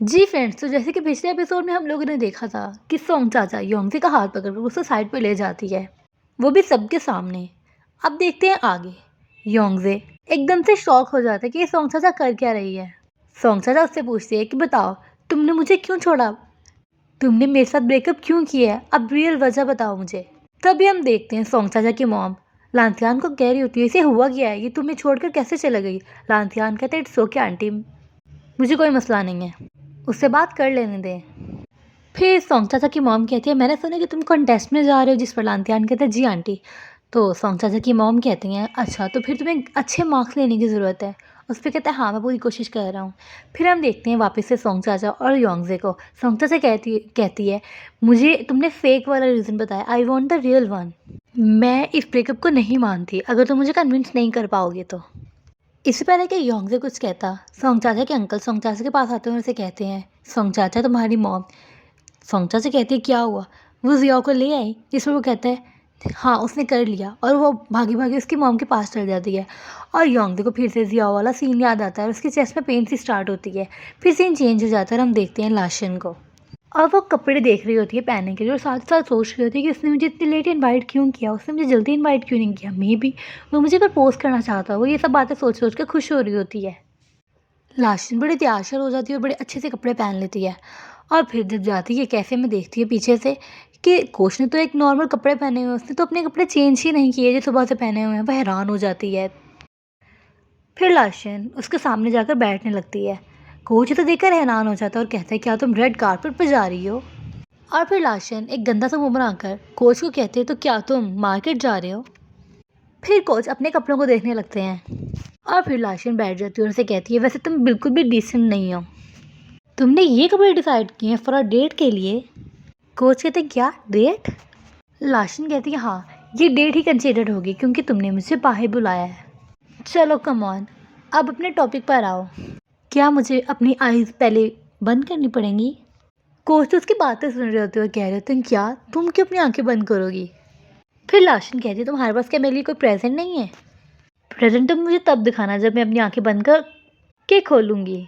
जी friends, तो जैसे कि पिछले एपिसोड में हम लोगों ने देखा था कि सोंग चाचा योंगजे का हाथ पकड़कर उसको साइड पर ले जाती है, वो भी सबके सामने। अब देखते हैं आगे। योंगजे एकदम से शॉक हो जाता है कि ये सोंग चाचा कर क्या रही है। सोंग चाचा उससे पूछती है कि बताओ, तुमने मुझे क्यों छोड़ा, तुमने मेरे साथ ब्रेकअप क्यों किया है, अब रियल वजह बताओ मुझे। तभी हम देखते हैं सोंग चाचा की मॉम लांतियान को कह रही होती है इसे हुआ क्या है, ये तुम्हें छोड़कर कैसे चले गई। लांतियान कहते हैं इट्स ओके आंटी, मुझे कोई मसला नहीं है, उससे बात कर लेने दें। फिर सोंग चाचा की मॉम कहती है मैंने सुना कि तुम कॉन्टेस्ट में जा रहे हो, जिस पर लांतियान कहते हैं जी आंटी। तो सोंग चाचा की मॉम कहती हैं अच्छा, तो फिर तुम्हें अच्छे मार्क्स लेने की ज़रूरत है। उस पर कहता है हाँ मैं पूरी कोशिश कर रहा हूँ। फिर हम देखते हैं वापस से सोंग चाचा और योंगजे को। सोंग चाचा कहती है मुझे तुमने फेक वाला रीज़न बताया, I want the real one. मैं इस ब्रेकअप को नहीं मानती अगर तुम मुझे कन्विंस नहीं कर पाओगे तो। इससे पहले कि योंगजे कुछ कहता, सोंग चाचा के अंकल सोंग चाचा के पास आते हैं और उसे कहते हैं सोंग चाचा तुम्हारी मॉम। सोंग चाचा कहती है क्या हुआ, वो जिया को ले आई, जिस पर वो कहता है हाँ उसने कर लिया, और वो भागी भागी उसकी मॉम के पास चल जाती है। और योंगजे को फिर से जिया वाला सीन याद आता है और उसकी चेस्ट में पेन सी स्टार्ट होती है। फिर सीन चेंज हो जाता है और हम देखते हैं लाशन को, और वो कपड़े देख रही होती है पहनने के लिए और साथ साथ सोच रही होती है कि उसने मुझे इतनी लेट इनवाइट क्यों किया, उसने मुझे जल्दी इनवाइट क्यों नहीं किया, मे बी वो मुझे प्रपोज करना चाहता, वो ये सब बातें सोच सोच कर खुश हो रही होती है। लाशन बड़ी तैयार हो जाती है और बड़े अच्छे से कपड़े पहन लेती है। और फिर जब जाती है कैफ़े में देखती है पीछे से कि कोच ने तो एक नॉर्मल कपड़े पहने हुए हैं, उसने तो अपने कपड़े चेंज ही नहीं किए जो सुबह से पहने हुए हैं। वह हैरान हो जाती है। फिर लाशन उसके सामने जाकर बैठने लगती है। कोच तो देखकर हैरान हो जाता है और कहता है क्या तुम रेड कारपेट पर जा रही हो। और फिर लाशन एक गंदा सा मुंह बनाकर कोच को कहते हैं तो क्या तुम मार्केट जा रहे हो। फिर कोच अपने कपड़ों को देखने लगते हैं और फिर लाशन बैठ जाती है और उसे कहती है वैसे तुम बिल्कुल भी डिसेंट नहीं हो, तुमने ये कपड़े डिसाइड किए हैं फॉर अ डेट के लिए। कोच कहते हैं क्या डेट। लाशन कहती है हाँ ये डेट ही कंसिडर होगी क्योंकि तुमने मुझे बाहर बुलाया है। चलो कम ऑन, अब अपने टॉपिक पर आओ। क्या मुझे अपनी आईज पहले बंद करनी पड़ेंगी। कोच तो उसकी बातें सुन रहे होते और कह रहे होते हैं क्या तुम क्यों अपनी आंखें बंद करोगी। फिर लाशन कहती है तुम्हारे पास क्या मेरे लिए कोई प्रेजेंट नहीं है। प्रेजेंट तो मुझे तब दिखाना जब मैं अपनी आंखें बंद कर के खोलूंगी,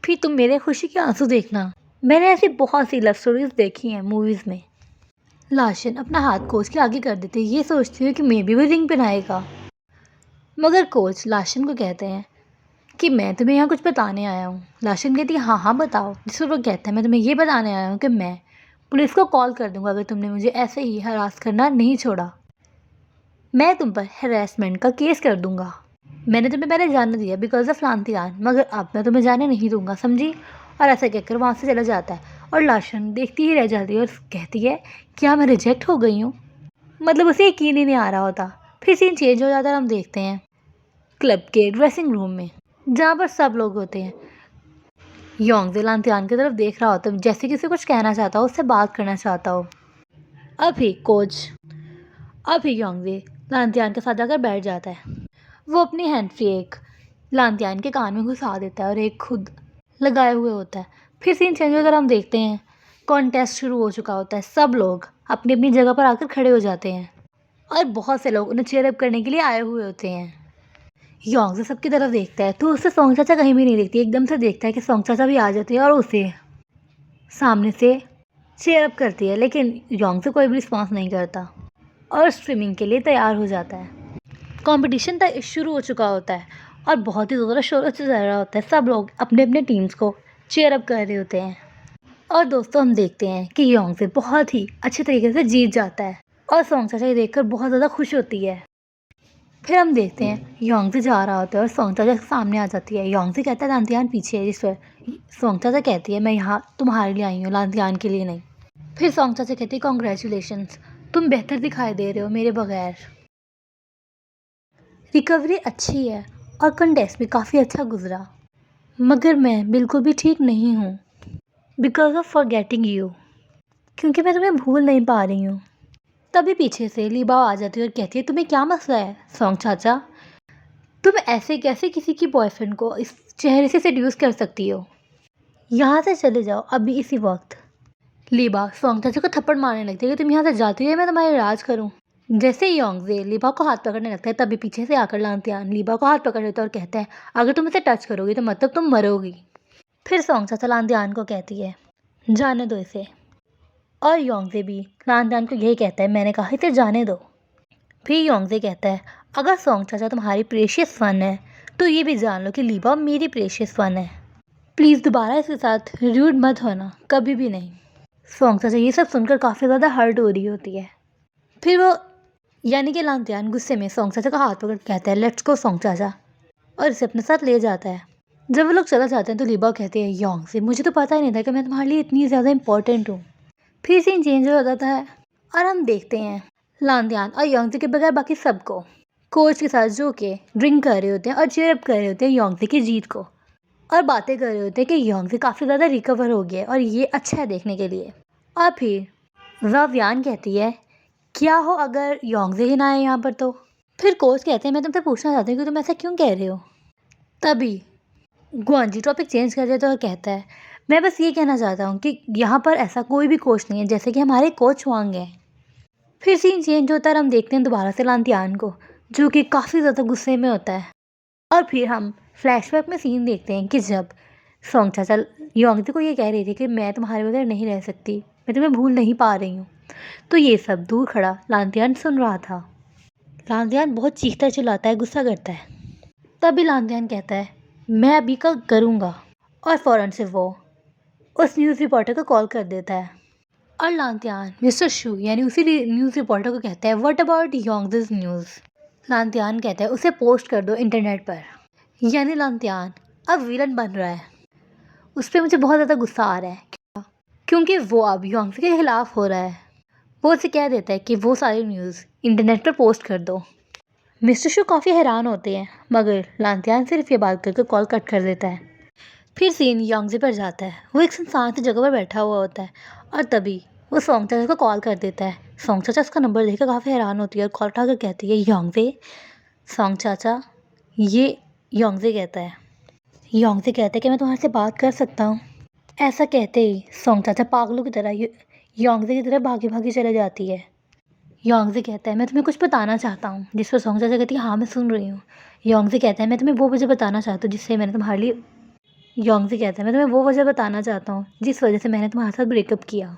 फिर तुम मेरे खुशी के आंसू देखना। मैंने ऐसी बहुत सी लव स्टोरीज देखी हैं मूवीज़ में। लाशन अपना हाथ कोच के आगे कर देते ये सोचती हूँ कि मैं भी वो रिंग पहनाएगा, मगर कोच लाशन को कहते हैं कि मैं तुम्हें यहाँ कुछ बताने आया हूँ। लाशन कहती है हाँ हाँ बताओ, जिस पर वो कहता है मैं तुम्हें ये बताने आया हूँ कि मैं पुलिस को कॉल कर दूंगा अगर तुमने मुझे ऐसे ही हरास करना नहीं छोड़ा। मैं तुम पर हैरेसमेंट का केस कर दूंगा। मैंने तुम्हें पहले जाने दिया बिकॉज ऑफ लांतियान, मगर अब मैं तुम्हें जाने नहीं दूंगा, समझी। और ऐसा कहकर वहाँ से चला जाता है और लाशन देखती ही रह जाती है और कहती है क्या मैं रिजेक्ट हो गई हूँ। मतलब उसे यकीन ही नहीं आ रहा होता। फिर सीन चेंज हो जाता है और हम देखते हैं क्लब के ड्रेसिंग रूम में जहाँ पर सब लोग होते हैं। योंगजे लांतियान की तरफ देख रहा होता है जैसे किसी कुछ कहना चाहता हो, उससे बात करना चाहता हो। अभी कोच अभी योंगजे लांतियान के साथ जाकर बैठ जाता है। वो अपनी हैंड फ्री एक लांतियान के कान में घुसा देता है और एक खुद लगाए हुए होता है। फिर सीन चेंज होकर हम देखते हैं कॉन्टेस्ट शुरू हो चुका होता है, सब लोग अपनी अपनी जगह पर आकर खड़े हो जाते हैं और बहुत से लोग उन्हें चीयर अप करने के लिए आए हुए होते हैं। योंगजे सबकी तरफ देखता है तो उससे सोंग चाचा कहीं भी नहीं देखती, एकदम से देखता है कि सोंग चाचा भी आ जाती है और उसे सामने से चीयर अप करती है, लेकिन योंगजे कोई भी रिस्पॉन्स नहीं करता और स्विमिंग के लिए तैयार हो जाता है। कंपटीशन शुरू हो चुका होता है और बहुत ही ज़्यादा शोर चल रहा होता है, सब लोग अपने अपने टीम्स को चीयर अप कर रहे होते हैं। और दोस्तों हम देखते हैं कि योंगजे बहुत ही अच्छे तरीके से जीत जाता है और सोंग चाचा ये देखकर बहुत ज़्यादा खुश होती है। फिर हम देखते हैं योंगजे जा रहा होता है और सोंग चाचा के सामने आ जाती है। योंगजे कहता है लांतियान पीछे है, जिस पर सोंग चाचा कहती है मैं यहाँ तुम्हारे लिए आई हूँ, लांतियान के लिए नहीं। फिर सोंग चाचा कहती है कॉन्ग्रेचुलेशंस, तुम बेहतर दिखाई दे रहे हो मेरे बगैर। रिकवरी अच्छी है और कंटेस्ट भी काफ़ी अच्छा गुजरा, मगर मैं बिल्कुल भी ठीक नहीं हूँ बिकॉज ऑफ फॉरगेटिंग यू, क्योंकि मैं तुम्हें भूल नहीं पा रही हूँ। तभी पीछे से लीबाओ आ जाती है और कहती है तुम्हें क्या मसला है सोंग चाचा, तुम ऐसे कैसे किसी की बॉयफ्रेंड को इस चेहरे से सेड्यूस कर सकती हो, यहाँ से चले जाओ अभी इसी वक्त। लीबा सोंग चाचा को थप्पड़ मारने लगती है कि तुम यहाँ से जाती है मैं तुम्हारा इलाज करूँ। जैसे ही योंगजे लीबा को हाथ पकड़ने लगता है तभी पीछे से आकर लांतियान लीबा को हाथ पकड़ लेता है और कहता है अगर तुम इसे टच करोगी तो मतलब तुम मरोगी। फिर सोंग चाचा लांतियान को कहती है, जाने दो इसे। और योंगजे भी लांतियान को यही कहता है, मैंने कहा इसे जाने दो। फिर योंगजे कहता है, अगर सोंग चाचा तुम्हारी प्रेशियस वन है तो ये भी जान लो कि लीबा मेरी प्रेशियस वन है। प्लीज़ दोबारा इसके साथ रूड मत होना, कभी भी नहीं। सोंग चाचा ये सब सुनकर काफ़ी ज़्यादा हर्ट हो रही होती है। फिर वो यानी कि लांतियान गुस्से में सोंग चाचा का हाथ पकड़ के कहता है, लेट्स गो सोंग चाचा, और इसे अपने साथ ले जाता है। जब वो लोग चला जाते हैं तो लीबा कहती है, योंगजे मुझे तो पता ही नहीं था कि मैं तुम्हारे लिए इतनी ज़्यादा इंपॉर्टेंट हूँ। फिर सीन चेंज हो जाता है और हम देखते हैं लांतियान और योंगजे के बगैर बाकी सबको कोच के साथ जो कि ड्रिंक कर रहे होते हैं और चीयर अप कर रहे होते हैं योंगजे की जीत को, और बातें कर रहे होते हैं कि योंगजे काफ़ी ज़्यादा रिकवर हो गया है और ये अच्छा है देखने के लिए। और फिर वावियान कहती है, क्या हो अगर योंगजे ही ना आए यहाँ पर तो। फिर कोच कहते हैं, मैं तुमसे पूछना चाहती हूँ कि तुम ऐसा क्यों कह रहे हो। तभी ग्वांजी टॉपिक चेंज कर देता है और कहता है, मैं बस ये कहना चाहता हूँ कि यहाँ पर ऐसा कोई भी कोच नहीं है जैसे कि हमारे कोच वांग हैं। फिर सीन चेंज होता है और हम देखते हैं दोबारा से लांतियान को, जो कि काफ़ी ज़्यादा गुस्से में होता है। और फिर हम फ्लैशबैक में सीन देखते हैं कि जब सोंग चाचा योंगजे को ये कह रही थी कि मैं तुम्हारे बगैर नहीं रह सकती, मैं तुम्हें भूल नहीं पा रही हूँ, तो ये सब दूर खड़ा लांतियान सुन रहा था। लांतियान बहुत चीखता चिल्लाता है, गुस्सा करता है। तभी लांतियान कहता है, मैं अभी का करूँगा, और फ़ौरन से वो उस न्यूज़ रिपोर्टर को कॉल कर देता है। और लांतियान मिस्टर शू यानी उसी न्यूज़ रिपोर्टर को कहता है, व्हाट अबाउट योंगजेस न्यूज़। लांतियान कहता है, उसे पोस्ट कर दो इंटरनेट पर। यानी लांतियान अब विलन बन रहा है। उस पर मुझे बहुत ज़्यादा गुस्सा आ रहा है क्योंकि वो अब योंगजे के खिलाफ हो रहा है। वो उसे कह देता है कि वो सारी न्यूज़ इंटरनेट पर पोस्ट कर दो। मिस्टर शू काफ़ी हैरान होते हैं, मगर लांतियान सिर्फ ये बात करके कॉल कट कर देता है। फिर सीन योंगजे पर जाता है। वो एक सुनसान सी जगह पर बैठा हुआ होता है और तभी वो सोंग चाचा को कॉल कर देता है। सोंग चाचा उसका नंबर देखकर काफ़ी हैरान होती है और कॉल उठाकर कहती है, योंगजे। सोंग चाचा ये योंगजे कहता है। योंगजे कहते हैं कि मैं तुम्हारे से बात कर सकता हूँ। ऐसा कहते ही सोंग चाचा पागलों की तरह योंगजे की तरह भागी भागी चले जाती है। योंगजे कहता है, मैं तुम्हें कुछ बताना चाहता हूँ। जिस पर सोंग चाचा कहती है, हाँ मैं सुन रही हूँ। योंगजे कहता है, मैं तुम्हें वो वजह बताना चाहता हूँ जिससे मैंने तुम्हारे लिए योंगजे कहता है, मैं तुम्हें वो वजह बताना चाहता हूँ जिस वजह से मैंने तुम्हारे साथ ब्रेकअप किया।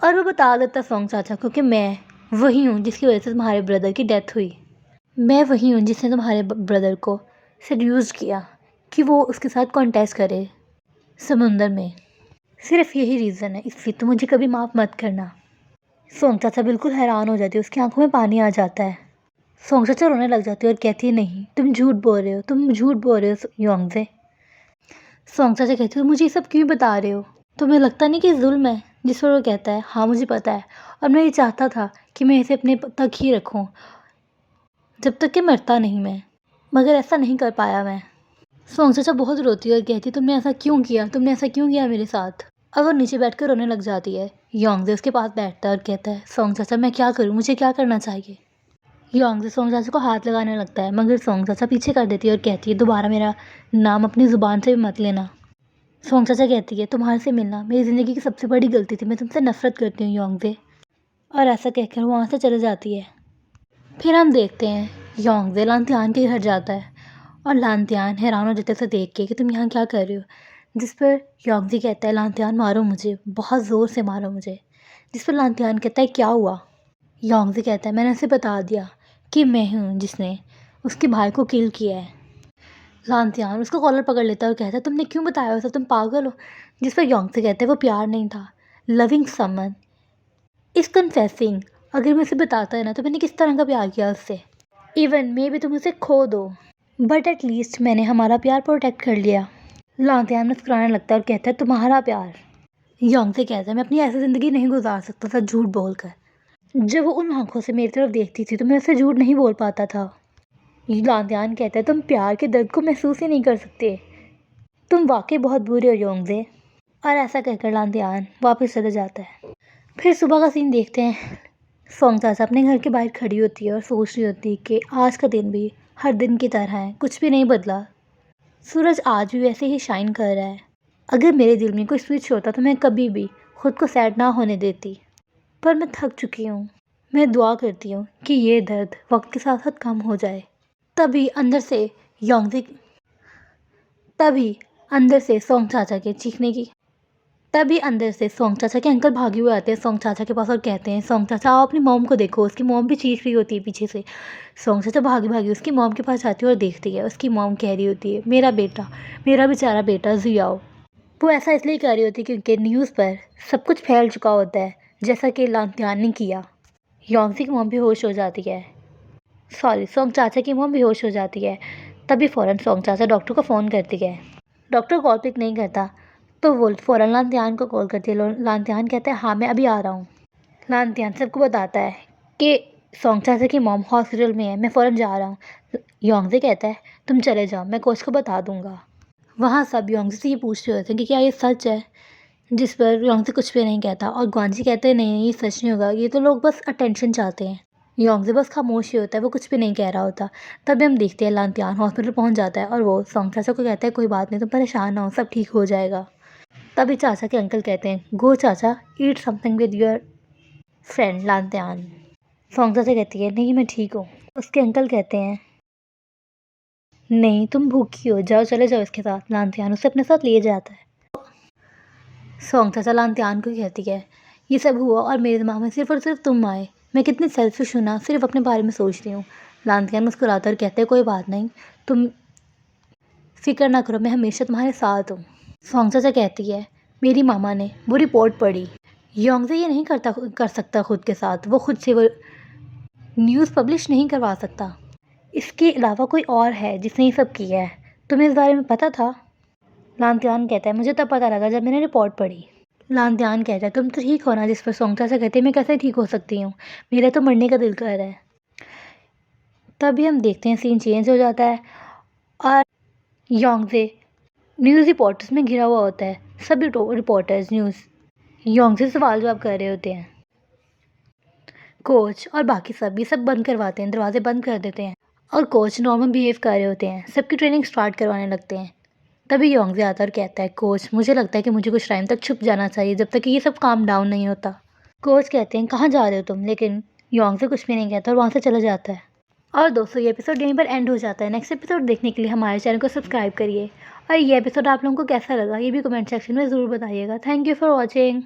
और वो बता देता सोंग चाचा को कि मैं वही हूँ जिसकी वजह से तुम्हारे ब्रदर की डेथ हुई। मैं वही हूँ जिसने तुम्हारे ब्रदर को सेड्यूस किया कि वो उसके साथ कॉन्टेस्ट करे समुंदर में। सिर्फ यही रीज़न है, इसलिए तुम मुझे कभी माफ़ मत करना। सोंग चाचा बिल्कुल हैरान हो जाती है, उसकी आंखों में पानी आ जाता है। सोंग चाचा रोने लग जाती है और कहती है, नहीं तुम झूठ बोल रहे हो, तुम झूठ बोल रहे हो योंगजे। सोंग चाचा कहती है, मुझे ये सब क्यों बता रहे हो, तुम्हें लगता नहीं कि जुल्म है। जिस पर वो कहता है, हाँ मुझे पता है, और मैं ये चाहता था कि मैं इसे अपने तक ही रखूं जब तक कि मरता नहीं मैं, मगर ऐसा नहीं कर पाया मैं। सोंग चाचा बहुत रोती है और कहती है, तुमने ऐसा क्यों किया, तुमने ऐसा क्यों किया मेरे साथ। और वो नीचे बैठकर रोने लग जाती है। योंगजे उसके पास बैठता है और कहता है, सोंग चाचा मैं क्या करूँ, मुझे क्या करना चाहिए। योंगजे सोंग चाचा को हाथ लगाने लगता है, मगर सोंग चाचा पीछे कर देती है और कहती है, दोबारा मेरा नाम अपनी ज़ुबान से भी मत लेना। सोंग चाचा कहती है, तुम्हारे से मिलना मेरी ज़िंदगी की सबसे बड़ी गलती थी, मैं तुमसे नफरत करती हूँ योंगजे। और ऐसा कहकर वो वहाँ से चले जाती है। फिर हम देखते हैं योंगजे लांतियान के घर जाता है और लांतियान हैरान हो जाते उसे देख के कि तुम यहाँ क्या कर रहे हो। जिस पर योंगजे कहता है, लांतियान मारो मुझे, बहुत ज़ोर से मारो मुझे। जिस पर लांतियान कहता है, क्या हुआ। योंगजे कहता है, मैंने उसे बता दिया कि मैं हूँ जिसने उसके भाई को किल किया है। लांतियान उसको कॉलर पकड़ लेता है और कहता है, तुमने क्यों बताया उसे, तुम पागल हो। जिस पर योंगजे कहते हैं, वो प्यार नहीं था, लविंग समन इस कन्फेसिंग। अगर मैं उसे बताता है ना तो मैंने किस तरह का प्यार किया उससे। इवन मे भी तुम उसे खो दो, बट एट लीस्ट मैंने हमारा प्यार प्रोटेक्ट कर लिया। लांतियान मुस्कुराने लगता है और कहता है, तुम्हारा प्यार। योंगजे कहता है, मैं अपनी ऐसी ज़िंदगी नहीं गुजार सकता था झूठ बोलकर। जब वो उन आंखों से मेरी तरफ देखती थी तो मैं उसे झूठ नहीं बोल पाता था। लांतियान कहता है, तुम प्यार के दर्द को महसूस ही नहीं कर सकते, तुम वाकई बहुत बुरे हो योंगजे। और ऐसा कहकर लांतियान वापस चला जाता है। फिर सुबह का सीन देखते हैं। सोंग चाचा अपने घर के बाहर खड़ी होती है और सोच रही होती है कि आज का दिन भी हर दिन की तरह है, कुछ भी नहीं बदला। सूरज आज भी वैसे ही शाइन कर रहा है। अगर मेरे दिल में कोई स्विच होता तो मैं कभी भी खुद को सैड ना होने देती, पर मैं थक चुकी हूँ। मैं दुआ करती हूँ कि ये दर्द वक्त के साथ साथ कम हो जाए। तभी अंदर से योंगजे तभी अंदर से सोंग चाचा के चीखने की। तभी अंदर से सोंग चाचा के अंकल भागे हुए आते हैं सोंग चाचा के पास और कहते हैं, सोंग चाचा आओ अपनी मॉम को देखो। उसकी मॉम भी चीख रही होती है पीछे से। सोंग चाचा भागी भागी उसकी मॉम के पास जाती है और देखती है। उसकी मॉम कह रही होती है, मेरा बेटा, मेरा बेचारा बेटा जियाओ। वो ऐसा इसलिए कर रही होती है क्योंकि न्यूज़ पर सब कुछ फैल चुका होता है, जैसा कि लांतियान ने किया। योंगसी की मॉम बेहोश हो जाती है। सॉरी, सोंग चाचा की मॉम बेहोश हो जाती है। तभी फ़ौरन सोंग चाचा डॉक्टर को फ़ोन करती है। डॉक्टर कॉल पिक नहीं करता, तो वो फ़ौरन लांतियान को कॉल करती है। लांतियान कहता है, हाँ मैं अभी आ रहा हूँ। लांतियान सबको बताता है कि सोंग चाचा की मॉम हॉस्पिटल में है, मैं फ़ौरन जा रहा हूँ। योंगसी कहता है, तुम चले जाओ, मैं कोच को बता दूंगा। वहाँ सब योंगसी से ये पूछ रहे होते हैं कि क्या ये सच है, जिस पर योंगसी कुछ भी नहीं कहता और ग्वानजी कहते हैं, नहीं ये सच नहीं होगा, ये तो लोग बस अटेंशन चाहते हैं। योंगसी बस खामोश ही होता है, वो कुछ भी नहीं कह रहा होता। तभी हम देखते हैं लांतियान हॉस्पिटल पहुँच जाता है और वो सोंग चाचा को कहता है, कोई बात नहीं, तुम परेशान ना हो, सब ठीक हो जाएगा। तभी चाचा के अंकल कहते हैं, गो चाचा, eat something with your friend लांतियान। सोंग चाचा कहती है, नहीं मैं ठीक हूँ। उसके अंकल कहते हैं, नहीं तुम भूखी हो, जाओ चले जाओ इसके साथ। लांतियान उसे अपने साथ लिए जाता है। सोंग चाचा लांतियान को कहती है, ये सब हुआ और मेरे दिमाग में सिर्फ और सिर्फ तुम आए, मैं कितनी सेल्फिश हूँ ना, सिर्फ अपने बारे में सोच रही हूँ। लांतियान मुस्कुराता और कहते हैं, कोई बात नहीं, तुम फिक्र ना करो, मैं हमेशा तुम्हारे साथ हूँ। सोंग चाचा कहती है, मेरी मामा ने वो रिपोर्ट पढ़ी, योंगसे ये नहीं कर सकता खुद के साथ, वो खुद से वो न्यूज़ पब्लिश नहीं करवा सकता। इसके अलावा कोई और है जिसने ये सब किया है, तुम्हें इस बारे में पता था? लांतियान कहता है, मुझे तब पता लगा जब मैंने रिपोर्ट पढ़ी। लांतियान कहता है, तुम तो ठीक हो ना? जिस पर सोंग चाचा कहते हैं, मैं कैसे ठीक हो सकती हूँ, मेरा तो मरने का दिल कर रहा है। तभी हम देखते हैं सीन चेंज हो जाता है और योंगसे न्यूज़ रिपोर्टर्स में घिरा हुआ होता है। सभी रिपोर्टर्स न्यूज़ योंगसे सवाल जवाब कर रहे होते हैं। कोच और बाकी सब ये सब बंद करवाते हैं, दरवाजे बंद कर देते हैं और कोच नॉर्मल बिहेव कर रहे होते हैं, सबकी ट्रेनिंग स्टार्ट करवाने लगते हैं। तभी योंगसे आता और कहता है, कोच मुझे लगता है कि मुझे कुछ टाइम तक छुप जाना चाहिए जब तक कि ये सब काम डाउन नहीं होता। कोच कहते हैं, कहाँ जा रहे हो तुम? लेकिन योंगसे कुछ भी नहीं कहता और वहाँ से चला जाता है। और दोस्तों ये एपिसोड यहीं पर एंड हो जाता है। नेक्स्ट एपिसोड देखने के लिए हमारे चैनल को सब्सक्राइब करिए और ये एपिसोड आप लोगों को कैसा लगा ये भी कमेंट सेक्शन में ज़रूर बताइएगा। Thank you for watching.